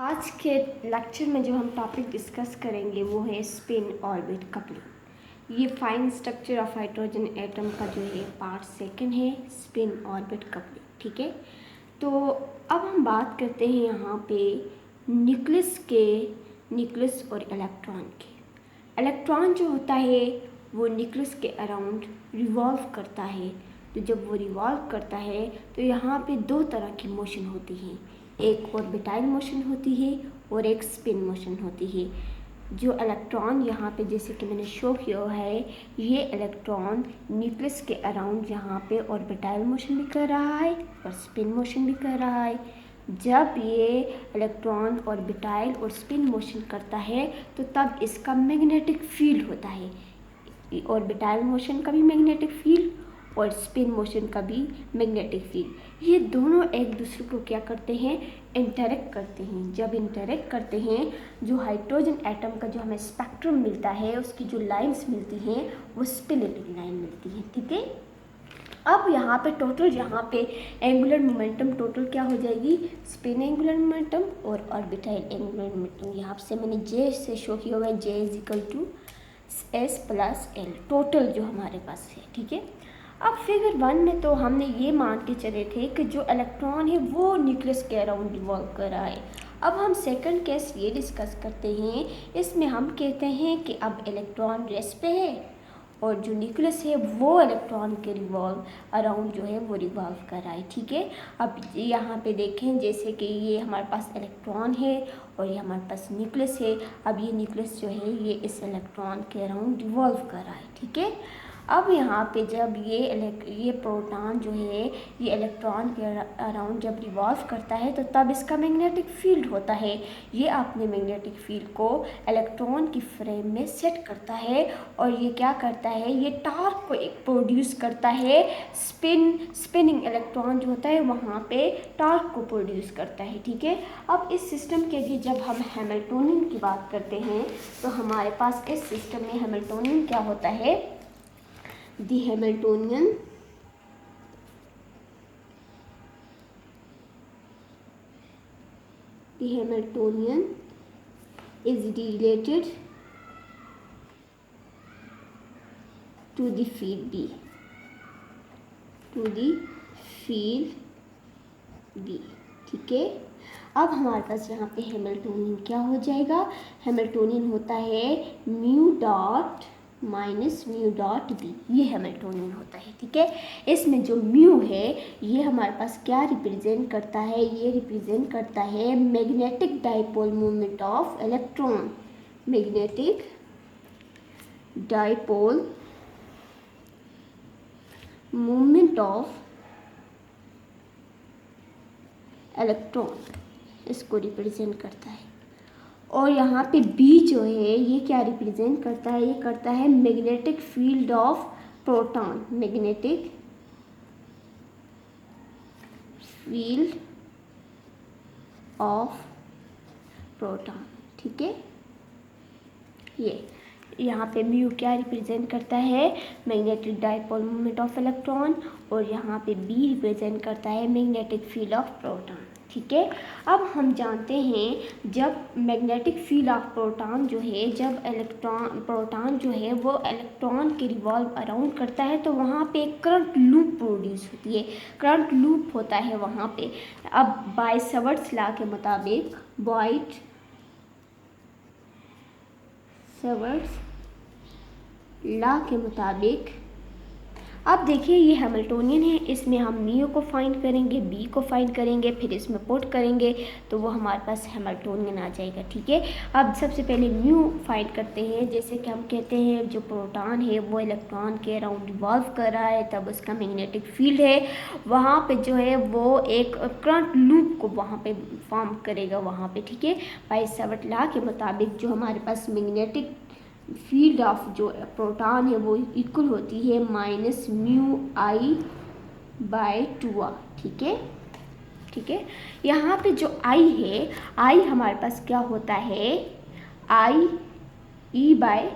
आज के लेक्चर में जो हम टॉपिक डिस्कस करेंगे वो है स्पिन ऑर्बिट कपलिंग। ये fine structure of hydrogen atom का जो है पार्ट सेकंड है, स्पिन ऑर्बिट कपलिंग। ठीक है, तो अब हम बात करते हैं यहाँ पे न्यूक्लियस और इलेक्ट्रॉन के। इलेक्ट्रॉन जो होता है वो न्यूक्लियस के अराउंड रिवॉल्व करता है। तो जब वो रिवॉल्व करता है तो यहाँ पे दो तरह की मोशन होती है, एक ऑर्बिटाइल मोशन होती है और एक स्पिन मोशन होती है। जो इलेक्ट्रॉन यहाँ पे जैसे कि मैंने शो किया है, ये इलेक्ट्रॉन न्यूक्लियस के अराउंड यहाँ पे ऑर्बिटाइल मोशन भी कर रहा है और स्पिन मोशन भी कर रहा है। जब ये इलेक्ट्रॉन ऑर्बिटाइल और स्पिन मोशन करता है तो तब इसका मैग्नेटिक फील्ड होता है। ऑर्बिटाइल मोशन का भी मैग्नेटिक फील्ड और स्पिन मोशन का भी मैग्नेटिक फील्ड, ये दोनों एक दूसरे को क्या करते हैं, इंटरेक्ट करते हैं। जब इंटरेक्ट करते हैं, जो हाइड्रोजन एटम का जो हमें स्पेक्ट्रम मिलता है, उसकी जो लाइंस मिलती हैं वो स्पिनरिंग लाइन मिलती है। ठीक है, अब यहाँ पे टोटल यहाँ पे एंगुलर मोमेंटम टोटल क्या हो जाएगी, स्पिन एंगुलर मोमेंटम और ऑर्बिटाइल एंगुलर मोमेंटम। यहाँ से मैंने जे से शो किया हुआ है, J is equal to S plus L total जो हमारे पास है। ठीक है, अब फिगर 1 में तो हमने ये मान के चले थे कि जो इलेक्ट्रॉन है वो न्यूक्लियस के अराउंड रिवॉल्व कर रहा है। अब हम सेकंड केस ये डिस्कस करते हैं, इसमें हम कहते हैं कि अब इलेक्ट्रॉन रेस्ट पे है और जो न्यूक्लियस है वो इलेक्ट्रॉन के रिवॉल्व अराउंड जो है वो रिवॉल्व कर रहा है। ठीक है, अब यहाँ पे देखें जैसे कि ये हमारे पास इलेक्ट्रॉन है और ये हमारे पास न्यूक्लियस है। अब ये न्यूक्लियस जो है ये इस इलेक्ट्रॉन के अराउंड रिवॉल्व कर रहा है। ठीक है, अब यहाँ पे जब ये प्रोटॉन जो है ये इलेक्ट्रॉन के अराउंड जब रिवॉल्व करता है तो तब इसका मैग्नेटिक फील्ड होता है। ये अपने मैग्नेटिक फील्ड को इलेक्ट्रॉन की फ्रेम में सेट करता है और ये क्या करता है, ये टॉर्क को एक प्रोड्यूस करता है। स्पिनिंग इलेक्ट्रॉन जो होता है वहाँ पे टॉर्क को प्रोड्यूस करता है। ठीक है, अब इस सिस्टम के लिए जब हम हैमिल्टोनियन की बात करते हैं तो हमारे पास इस सिस्टम में हैमिल्टोनियन क्या होता है, The Hamiltonian is related to the field B, ठीक है, अब हमारे पास यहाँ पे हैमिल्टोनियन क्या हो जाएगा, हैमिल्टोनियन होता है mu dot minus mu dot B, ये हैमिल्टोनियन होता है। ठीक है, इसमें जो म्यू है ये हमारे पास क्या रिप्रेजेंट करता है, ये रिप्रेजेंट करता है magnetic dipole movement of electron, magnetic dipole movement of electron, इसको रिप्रेजेंट करता है। और यहाँ पे बी जो है ये क्या रिप्रेजेंट करता है, ये करता है magnetic field of proton, magnetic field of proton. ठीक है, ये यहाँ पे म्यू क्या रिप्रेजेंट करता है, magnetic dipole moment of electron, और यहाँ पे बी रिप्रेजेंट करता है मैग्नेटिक फील्ड ऑफ प्रोटॉन। ठीक है, अब हम जानते हैं जब मैग्नेटिक फील्ड ऑफ प्रोटॉन जो है, जब प्रोटॉन जो है वो इलेक्ट्रॉन के रिवॉल्व अराउंड करता है तो वहाँ पे एक करंट लूप प्रोड्यूस होती है, करंट लूप होता है वहाँ पे। अब बाय-सेवर्ट्स लॉ के मुताबिक, बाय-सेवर्ट्स लॉ के मुताबिक, अब देखिए ये हैमिल्टोनियन है, इसमें हम म्यू को फाइंड करेंगे, बी को फाइंड करेंगे, फिर इसमें पुट करेंगे तो वो हमारे पास हैमिल्टोनियन आ जाएगा। ठीक है, अब सबसे पहले म्यू फाइंड करते हैं। जैसे कि हम कहते हैं जो प्रोटॉन है वो इलेक्ट्रॉन के अराउंड रिवॉल्व कर रहा है, तब उसका मैग्नेटिक फील्ड है वहाँ पे जो है वो एक करंट लूप को वहाँ पे फॉर्म करेगा वहाँ पे। ठीक है, बाय-सेवर्ट लॉ के मुताबिक जो हमारे पास मैग्नेटिक फील्ड ऑफ जो प्रोटॉन है वो इक्वल होती है माइनस म्यू आई बाय 2r। ठीक है, ठीक है, यहाँ पे जो आई है, आई हमारे पास क्या होता है, आई ई बाय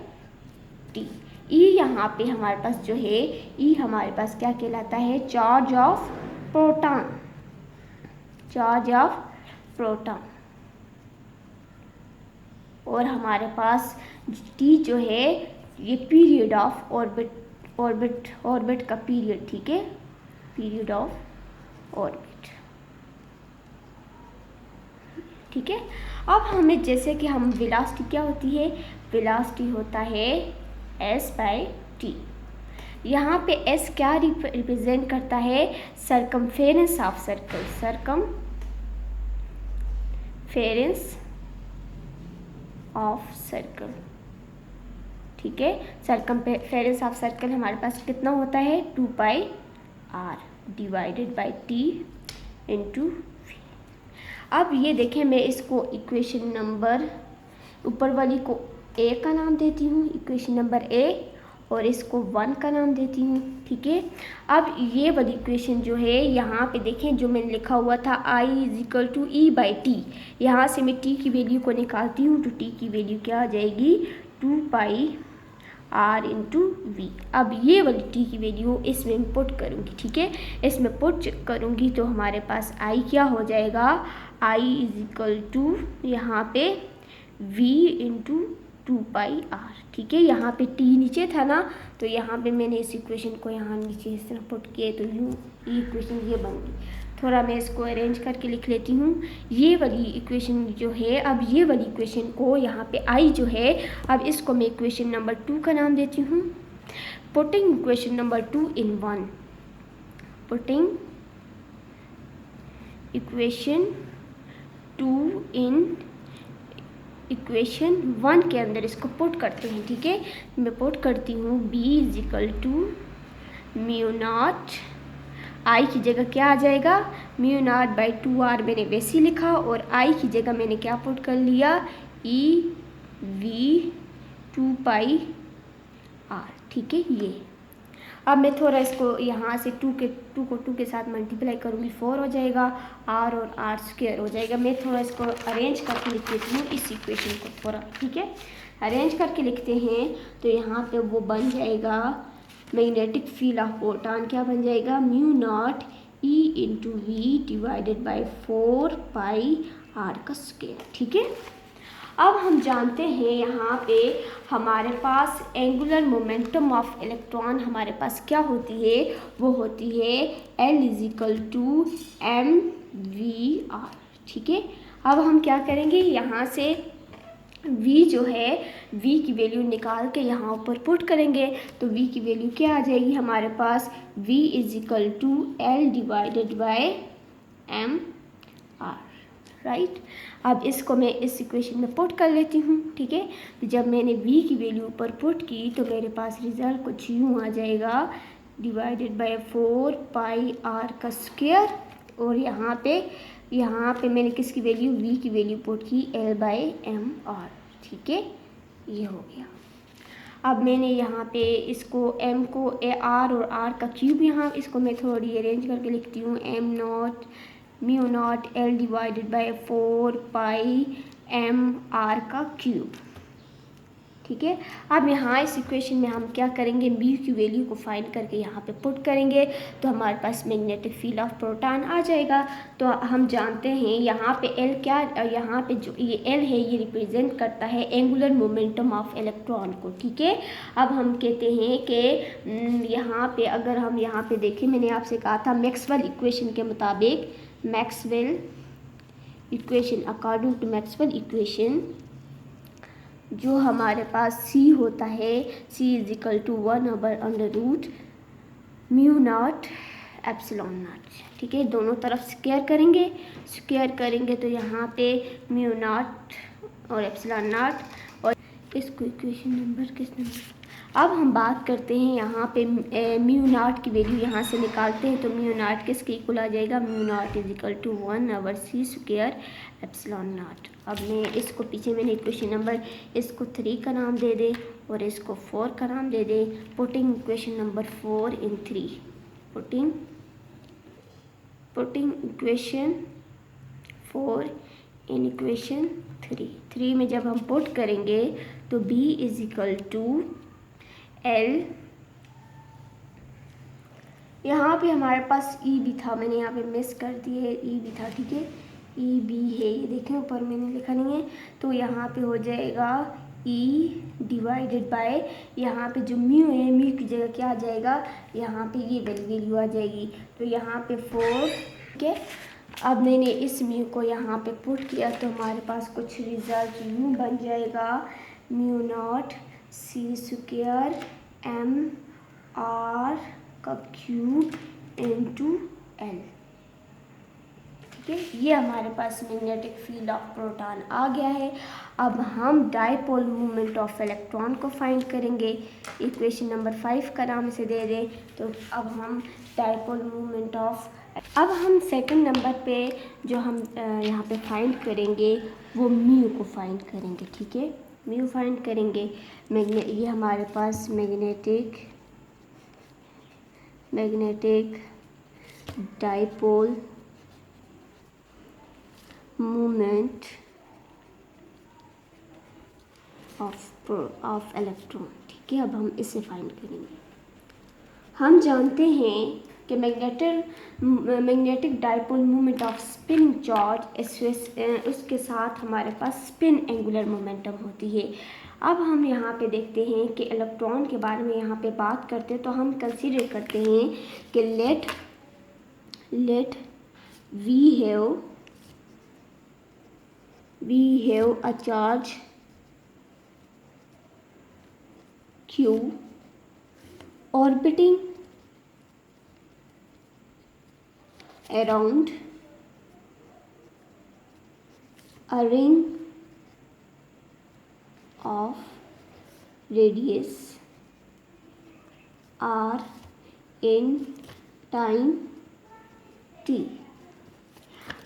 टी। ई यहाँ पे हमारे पास जो है, ई हमारे पास क्या कहलाता है, charge of proton, charge of proton. और हमारे पास टी जो है ये पीरियड ऑफ ऑर्बिट का पीरियड, ठीक है, पीरियड ऑफ ऑर्बिट, ठीक है। अब हमें जैसे कि हम वेलोसिटी क्या होती है, वेलोसिटी होता है s/t। यहाँ पे s क्या रिप्रेजेंट करता है, circumference of circle, circumference of circle, ठीक है। सरकमफेरेंस ऑफ सर्कल हमारे पास कितना होता है, 2πr divided by t into v। अब ये देखें, मैं इसको इक्वेशन नंबर ऊपर वाली को a का नाम देती हूँ, इक्वेशन नंबर a, और इसको 1 का नाम देती हूँ, ठीक है। अब ये वाली इक्वेशन जो है यहाँ पे देखें, जो मैंने लिखा हुआ था I = E/t, यहाँ से मैं t की वैल्यू को निकालती हूँ तो t की वैल्यू क्या आ जाएगी, 2πr इंटू v। अब ये वाली t की वैल्यू इसमें पुट करूँगी, ठीक है, इसमें पुट करूँगी तो हमारे पास I क्या हो जाएगा, I = यहाँ पे v इंटू 2πr, ठीक है। यहाँ पे t नीचे था ना, तो यहाँ पे मैंने इस इक्वेशन को यहाँ नीचे इस तरह पुट किए तो यूँ ये इक्वेशन ये बन गई। थोड़ा मैं इसको अरेंज करके लिख लेती हूँ। ये वाली इक्वेशन जो है, अब ये वाली इक्वेशन को यहाँ पे I जो है, अब इसको मैं इक्वेशन नंबर 2 का नाम देती हूँ। Putting equation number 2 in 1, putting equation 2 in equation 1 के अंदर इसको पुट करते हैं, ठीक है। मैं पुट करती हूँ b = μ0, I की जगह क्या आ जाएगा, μ0/2r मैंने वैसे ही लिखा, और I की जगह मैंने क्या पुट कर लिया, ev 2πr, ठीक है। ये अब मैं थोड़ा इसको यहाँ से 2 को 2 के साथ मल्टीप्लाई करूँगी, 4 हो जाएगा, r और r² हो जाएगा। मैं थोड़ा इसको अरेंज करके लिख देती हूँ इस इक्वेशन को थोड़ा, ठीक है, अरेंज करके लिखते हैं तो यहाँ पे वो बन जाएगा मैग्नेटिक फील्ड ऑफ प्रोटॉन, क्या बन जाएगा, μ0 e × v divided by 4πr का स्क्वायर, ठीक है। अब हम जानते हैं यहाँ पे हमारे पास एंगुलर मोमेंटम ऑफ इलेक्ट्रॉन हमारे पास क्या होती है, वो होती है L = mvr, ठीक है। अब हम क्या करेंगे, यहाँ से v जो है, v की वैल्यू निकाल के यहाँ ऊपर पुट करेंगे तो v की वैल्यू क्या आ जाएगी हमारे पास, v = L divided by mr, right. अब इसको मैं इस इक्वेशन में पुट कर लेती हूँ, ठीक है। तो जब मैंने v की वैल्यू ऊपर पुट की तो मेरे पास रिजल्ट कुछ यूँ आ जाएगा, डिवाइडेड बाय 4πr का स्क्वायर, और यहाँ पे मैंने किसकी वैल्यू, v की वैल्यू पुट की L/mr, ठीक है, ये हो गया। अब मैंने यहाँ पे इसको m को r और r का क्यूब, यहाँ इसको मैं थोड़ी अरेंज करके लिखती हूँ, μ0 L डिवाइडेड बाय 4πmr का क्यूब, ठीक है। अब यहाँ इस इक्वेशन में हम क्या करेंगे, b की वैल्यू को फाइंड करके यहाँ पे पुट करेंगे तो हमारे पास मैग्नेटिक फील्ड ऑफ प्रोटॉन आ जाएगा। तो हम जानते हैं यहाँ पे L क्या, यहाँ पे जो ये L है ये रिप्रेजेंट करता है एंगुलर मोमेंटम ऑफ इलेक्ट्रॉन को, ठीक है। अब हम कहते हैं कि यहाँ पे अगर हम यहाँ पे देखें, मैंने आपसे कहा था मैक्सवेल इक्वेशन के मुताबिक, Maxwell equation, according to Maxwell equation, जो हमारे पास c होता है, c = 1/√μ0 ε0, ठीक है। दोनों तरफ स्क्वायर करेंगे तो यहाँ पे μ0 और ε0, और इसको इक्वेशन नंबर किस नंबर। अब हम बात करते हैं यहाँ पे μ0 की वैल्यू यहाँ से निकालते हैं तो μ0 किसके इक्वल आ जाएगा, μ0 = 1/c² ε0। अब मैं इसको पीछे मैंने इक्वेशन नंबर, इसको 3 का नाम दे दे और इसको 4 का नाम दे दे। Putting equation number 4 in 3, putting equation 4 in equation 3 में जब हम पुट करेंगे तो b = L, यहाँ पे हमारे पास E भी था, मैंने यहाँ पे मिस कर दिए, E भी था, ठीक है, ई बी है, ये देखें ऊपर मैंने लिखा नहीं है, तो यहाँ पे हो जाएगा ई डिवाइडेड बाय, यहाँ पे जो म्यू है म्यू की जगह क्या आ जाएगा, यहाँ पे ये वैल्यू आ जाएगी, तो यहाँ पे 4। ठीक है, अब मैंने इस म्यू को यहाँ पे पुट किया तो हमारे पास कुछ रिजल्ट म्यू बन जाएगा, म्यू नॉट सी स्क्वायर एम आर का क्यूब इनटू एल। ठीक है, ये हमारे पास मैग्नेटिक फील्ड ऑफ प्रोटॉन आ गया है। अब हम डाइपोल मूवमेंट ऑफ इलेक्ट्रॉन को फाइंड करेंगे। इक्वेशन नंबर 5 का नाम से दे दें तो अब हम डाइपोल मूवमेंट ऑफ, अब हम सेकंड नंबर पे जो हम यहाँ पे फाइंड करेंगे वो म्यू को फाइंड करेंगे। ठीक है, म्यू फाइंड करेंगे। ये हमारे पास magnetic dipole movement of electron. ठीक है, अब हम इसे फाइंड करेंगे। हम जानते हैं कि magnetic dipole movement off spin charge, उसके साथ हमारे पास स्पिन एंगुलर मोमेंटम होती है। अब हम यहाँ पे देखते हैं कि इलेक्ट्रॉन के बारे में यहाँ पे बात करते हैं तो हम कंसीडर करते हैं कि late we have a charge q orbiting around a ring of radius r in time t।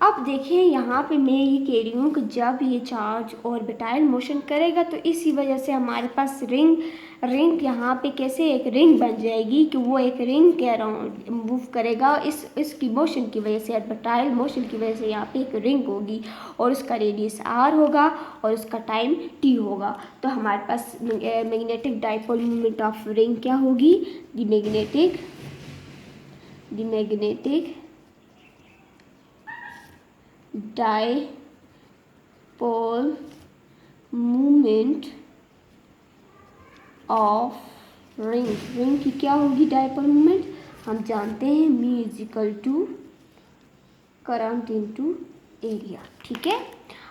अब देखिए यहाँ पे मैं ये कह रही हूँ कि जब ये चार्ज ऑर्बिटाइल मोशन करेगा तो इसी वजह से हमारे पास रिंग यहाँ पे कैसे एक रिंग बन जाएगी कि वो एक रिंग के अराउंड मूव करेगा। इसकी मोशन की वजह से, ऑर्बिटाइल मोशन की वजह से यहाँ पे एक रिंग होगी और उसका रेडियस r होगा और उसका टाइम t होगा। तो हमारे पास magnetic dipole movement of ring क्या होगी, the magnetic dipole movement of ring की क्या होगी डाइपोल मूवमेंट, हम जानते हैं mu is equal to current into area. ठीक है,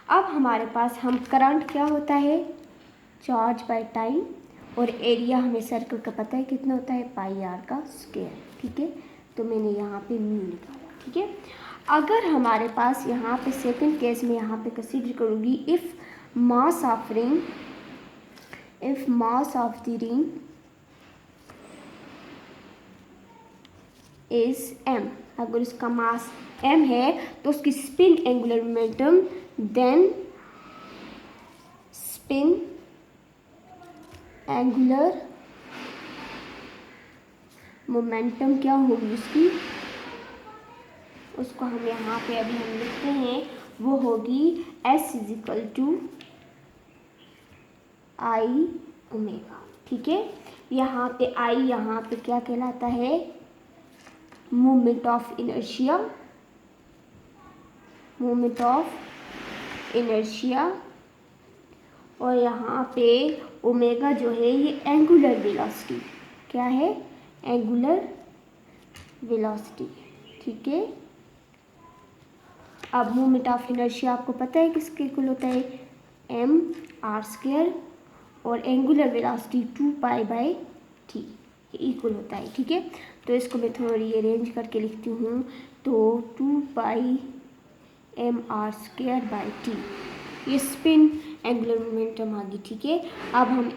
अब हमारे पास हम करंट क्या होता है, चार्ज बाय टाइम, और एरिया हमें सर्कल का पता है कितना होता है, पाई आर का स्क्वायर। ठीक है, तो मैंने यहाँ पे म्यू निकाला। ठीक है, अगर हमारे पास यहाँ पे सेकंड केस में यहाँ पे कंसीडर करूँगी, if mass of the ring is m, अगर उसका मास m है तो उसकी spin angular momentum then spin angular momentum क्या होगी उसको हम यहाँ पे अभी हम लिखते हैं, वो होगी s is equal to I omega. ठीक है, यहाँ पे I यहाँ पे क्या कहलाता है, मोमेंट ऑफ इनर्शिया, और यहाँ पे ओमेगा जो है ये एंगुलर वेलोसिटी, क्या है, एंगुलर वेलोसिटी। ठीक है, अब मोमेंट ऑफ इनर्शिया आपको पता है किसके इक्वल होता है, m r स्क्वायर, और एंगुलर वेलोसिटी 2π/t इक्वल होता है। ठीक है, तो इसको मैं थोड़ा रीअरेंज करके लिखती हूँ, तो 2πmr²/t ये स्पिन एंगुलर मोमेंटम आ गई। ठीक है, अब हम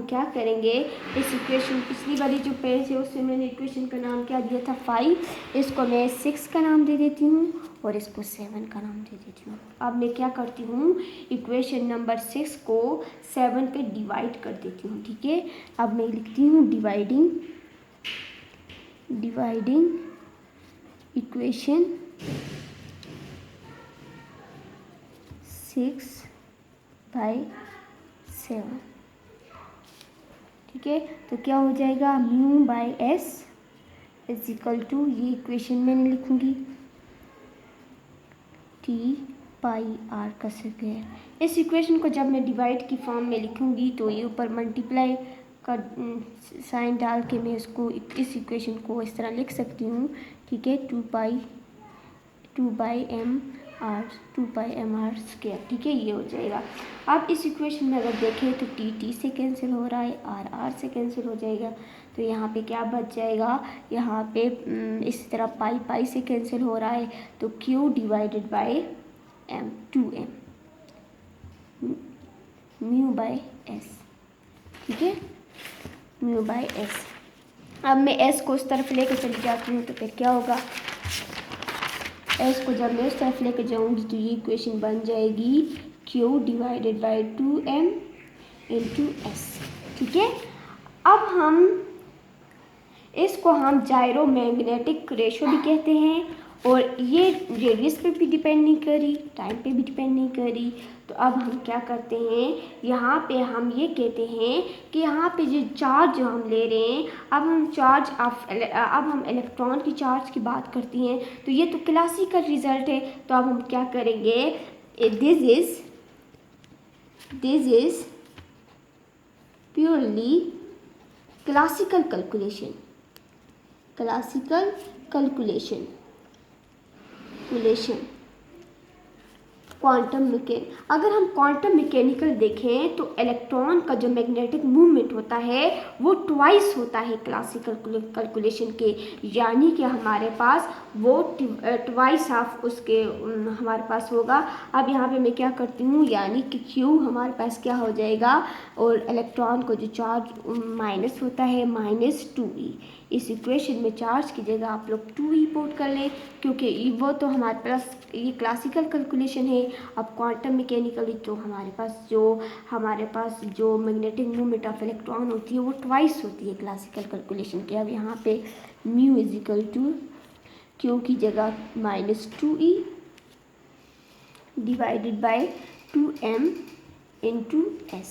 क्या करेंगे, इस इक्वेशन पिछली वाली जो पेज है उससे मैंने इक्वेशन का नाम क्या दिया था, 5, इसको मैं 6 का नाम दे देती हूँ और इसको 7 का नाम दे देती हूँ। अब मैं क्या करती हूँ, इक्वेशन नंबर 6 को 7 पे डिवाइड कर देती हूँ। ठीक है, अब मैं लिखती हूँ डिवाइडिंग इक्वेशन 6/7। ठीक है, तो क्या हो जाएगा, mu by S is equal to, ये इक्वेशन मैंने लिखूंगी। T/r का स्क्वायर। इस इक्वेशन को जब मैं डिवाइड की फॉर्म में लिखूंगी तो ये ऊपर मल्टीप्लाई का साइन डाल के मैं इसको इस इक्वेशन को इस तरह लिख सकती हूँ, ठीक है, 2πmr स्क्वायर, ठीक है, ये हो जाएगा। अब इस इक्वेशन में अगर देखें तो t से कैंसिल हो रहा है, r से कैंसिल हो जाएगा, तो यहाँ पे क्या बच जाएगा, यहाँ पे इसी तरह पाई से कैंसिल हो रहा है, तो q divided by m 2m mu by s, ठीक है, म्यू बाय s। अब मैं s को उस तरफ लेकर चली जाती हूँ तो फिर क्या होगा, s को जब मैं उस तरफ लेकर जाऊँगी तो ये इक्वेशन बन जाएगी q divided by 2m into s, ठीक है। अब हम इसको हम जायरोमैग्नेटिक रेशो भी कहते हैं, और ये रेडियस पे भी डिपेंड नहीं करी, टाइम पे भी डिपेंड नहीं करी। तो अब हम क्या करते हैं, यहाँ पे हम ये कहते हैं कि यहाँ पे जो चार्ज जो हम ले रहे हैं, अब हम इलेक्ट्रॉन की चार्ज की बात करती हैं, तो ये तो क्लासिकल रिजल्ट है। तो अब हम क्या करेंगे, this is purely classical calculation quantum अगर हम क्वांटम मैकेनिकल देखें तो इलेक्ट्रॉन का जो मैग्नेटिक मूवमेंट होता है वो ट्वाइस होता है क्लासिकल कैलकुलेशन के, यानी कि हमारे पास वो ट्वाइस ऑफ उसके हमारे पास होगा। अब यहाँ पे मैं क्या करती हूँ, यानी कि Q हमारे पास क्या हो जाएगा, और इलेक्ट्रॉन को जो चार्ज माइनस होता है -2e। इस इक्वेशन में चार्ज की जगह आप लोग 2e पुट कर लें, क्योंकि वो तो हमारे पास ये क्लासिकल कैलकुलेशन है। अब क्वांटम मैकेनिकली तो हमारे पास जो मैग्नेटिक मूवमेंट ऑफ इलेक्ट्रॉन होती है वो ट्वाइस होती है क्लासिकल कैलकुलेशन के। अब यहाँ पे mu is equal to Q की जगह -2e divided by 2m into s,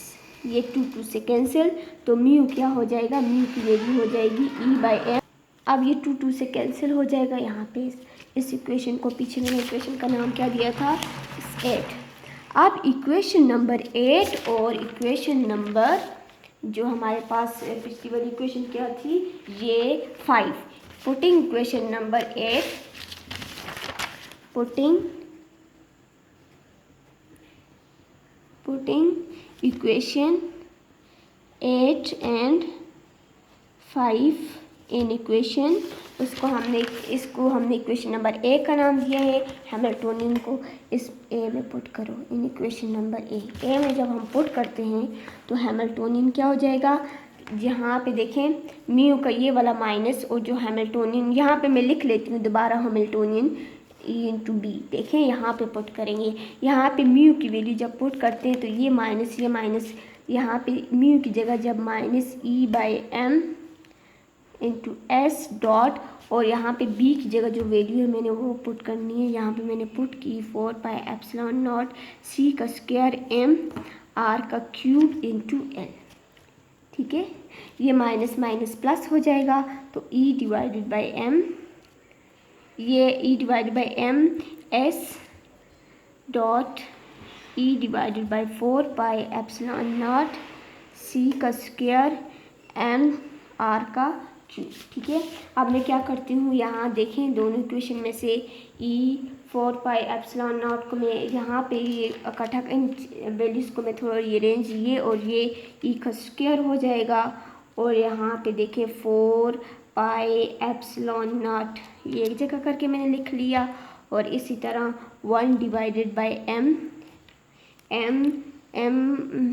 ये 2 से कैंसिल, तो म्यू क्या हो जाएगा, म्यू की वैल्यू हो जाएगी E/m। अब ये 2 से कैंसिल हो जाएगा। यहाँ पे इस इक्वेशन को, पीछे मैंने इक्वेशन का नाम क्या दिया था, 8। अब इक्वेशन नंबर 8 और इक्वेशन नंबर जो हमारे पास पिछली वाली इक्वेशन क्या थी, ये 5, putting equation number 8, putting equation 8 and 5 in equation, इसको हमने इक्वेशन नंबर ए का नाम दिया है, हैमिल्टोनियन को इस ए में पुट करो, इन इक्वेशन नंबर ए में जब हम पुट करते हैं तो हैमिल्टोनियन क्या हो जाएगा, यहाँ पे देखें म्यू का ये वाला माइनस, और जो हैमिल्टोनियन यहाँ पे मैं लिख लेती हूँ दोबारा, हैमिल्टोनियन E इंटू बी, देखें यहाँ पे पुट करेंगे, यहाँ पे म्यू की वैल्यू जब पुट करते हैं तो ये माइनस यहाँ पे म्यू की जगह जब -E/m इंटू एस डॉट, और यहाँ पे बी की जगह जो वैल्यू है मैंने वो पुट करनी है, यहाँ पे मैंने पुट की 4πε0 c का स्क्वायर m r का क्यूब इंटू l, ठीक है, ये माइनस माइनस प्लस हो जाएगा, तो E डिवाइडेड बाई m, ये E divided by m s dot E divided by 4πε0 c का स्क्वायर m r का क्यूब, ठीक है। अब मैं क्या करती हूँ, यहाँ देखें दोनों इक्वेशन में से E 4πε0 को मैं यहाँ पे ये इकट्ठा वैल्यूज़ को मैं थोड़ा ये रेंज ये और ये E का स्क्वायर हो जाएगा, और यहाँ पे देखें 4πε0 ये एक जगह करके मैंने लिख लिया, और इसी तरह 1 डिवाइडेड बाई m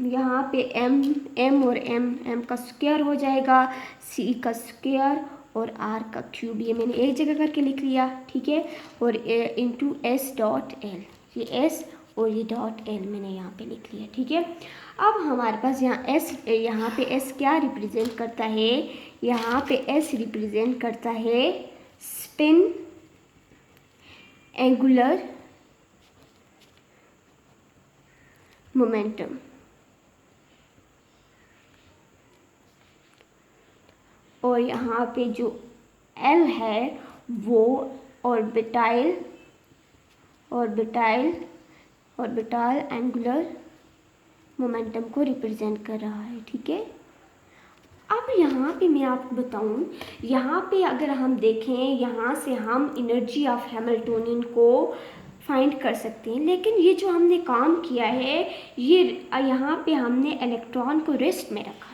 यहाँ पे m और m का स्क्वायर हो जाएगा, c का स्क्वायर और r का क्यूब, ये मैंने एक जगह करके लिख लिया, ठीक है, और इंटू s डॉट l, ये s और ये डॉट l मैंने यहाँ पे लिख लिया, ठीक है। अब हमारे पास यहाँ पे s क्या रिप्रेजेंट करता है, यहाँ पे s रिप्रेजेंट करता है स्पिन एंगुलर मोमेंटम, और यहाँ पे जो L है वो ऑर्बिटाइल ऑर्बिटल एंगुलर मोमेंटम को रिप्रेजेंट कर रहा है। ठीक है, अब यहाँ पे मैं आपको बताऊँ, यहाँ पे अगर हम देखें, यहाँ से हम एनर्जी ऑफ हैमिल्टोनियन को फाइंड कर सकते हैं, लेकिन ये जो हमने काम किया है, ये यहाँ पे हमने इलेक्ट्रॉन को रेस्ट में रखा है।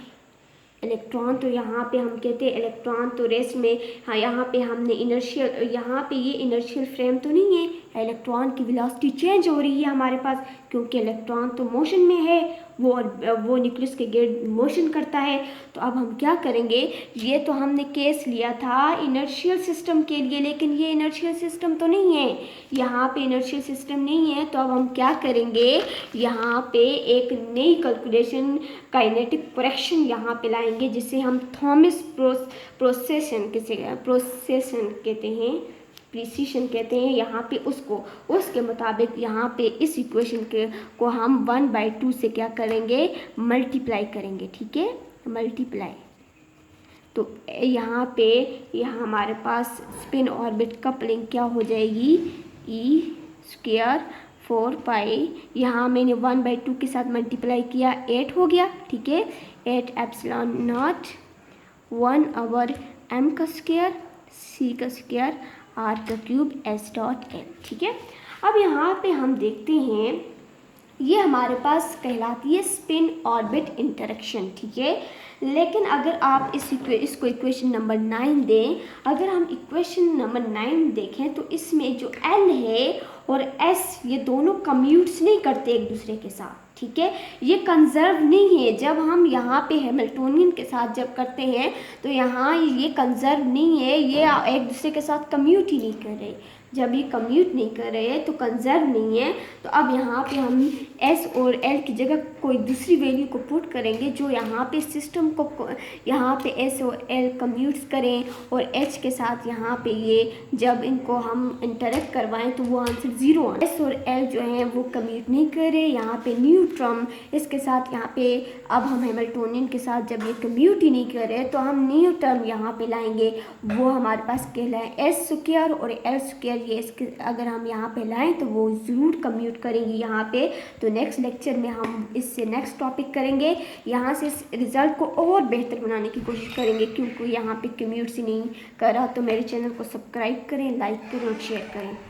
इलेक्ट्रॉन तो यहाँ पे हम कहते हैं इलेक्ट्रॉन तो रेस्ट में, हाँ यहाँ पे हमने इनर्शियल, यहाँ पे ये इनर्शियल फ्रेम तो नहीं है, इलेक्ट्रॉन की वेलोसिटी चेंज हो रही है हमारे पास, क्योंकि इलेक्ट्रॉन तो मोशन में है, वो न्यूक्लियस के गिर्द मोशन करता है। तो अब हम क्या करेंगे, ये तो हमने केस लिया था इनर्शियल सिस्टम के लिए, लेकिन ये इनर्शियल सिस्टम तो नहीं है, यहाँ पे इनर्शियल सिस्टम नहीं है। तो अब हम क्या करेंगे, यहाँ पे एक नई कैलकुलेशन काइनेटिक करेक्शन यहाँ पे लाएंगे, जिसे हम थॉमस प्रोसेशन कहते हैं, प्रिसीशन कहते हैं यहाँ पे उसको, उसके मुताबिक यहाँ पे इस इक्वेशन को हम 1/2 से क्या करेंगे, मल्टीप्लाई करेंगे। ठीक है, मल्टीप्लाई, तो यहाँ पे यहाँ हमारे पास स्पिन ऑर्बिट कपलिंग क्या हो जाएगी, e² 4π, यहाँ मैंने 1/2 के साथ मल्टीप्लाई किया, 8 हो गया। ठीक है, 8 epsilon not 1/m², c² r³ s.l। ठीक है, अब यहाँ पे हम देखते हैं, ये हमारे पास कहलाती है स्पिन ऑर्बिट इंटरेक्शन। ठीक है, लेकिन अगर आप इसको इक्वेशन नंबर 9 दें, अगर हम इक्वेशन नंबर 9 देखें तो इसमें जो L है और S, ये दोनों कम्यूट्स नहीं करते एक दूसरे के साथ। ठीक है, ये कंजर्व नहीं है। जब हम यहाँ पे हैमिल्टोनियन के साथ जब करते हैं तो यहाँ ये कंजर्व नहीं है, ये एक दूसरे के साथ कम्यूट ही नहीं कर रहे। जब ये कम्यूट नहीं कर रहे तो कंजर्व नहीं है। तो अब यहाँ पे हम S और L की जगह कोई दूसरी वैल्यू को पुट करेंगे, जो यहाँ पे सिस्टम को यहाँ पे S और L कम्यूट्स करें, और H के साथ यहाँ पे ये जब इनको हम इंटरेक्ट करवाएं तो वो आंसर 0 आए। S और L जो हैं वो कम्यूट नहीं कर रहे, यहाँ पे न्यू टर्म इसके साथ, यहाँ पे अब हम हैमिल्टोनियन के साथ जब ये कम्यूट ही नहीं कर रहे तो हम न्यू टर्म यहाँ पे लाएंगे, वो हमारे पास कहलाए S² और L²। ये इसके अगर हम यहाँ पे लाएं तो वो ज़रूर कम्यूट करेंगी यहाँ पे। तो नेक्स्ट लेक्चर में हम इससे नेक्स्ट टॉपिक करेंगे, यहाँ से इस रिज़ल्ट को और बेहतर बनाने की कोशिश करेंगे, क्योंकि यहाँ पे कम्यूट ही नहीं कर रहा। तो मेरे चैनल को सब्सक्राइब करें, लाइक करें और शेयर करें।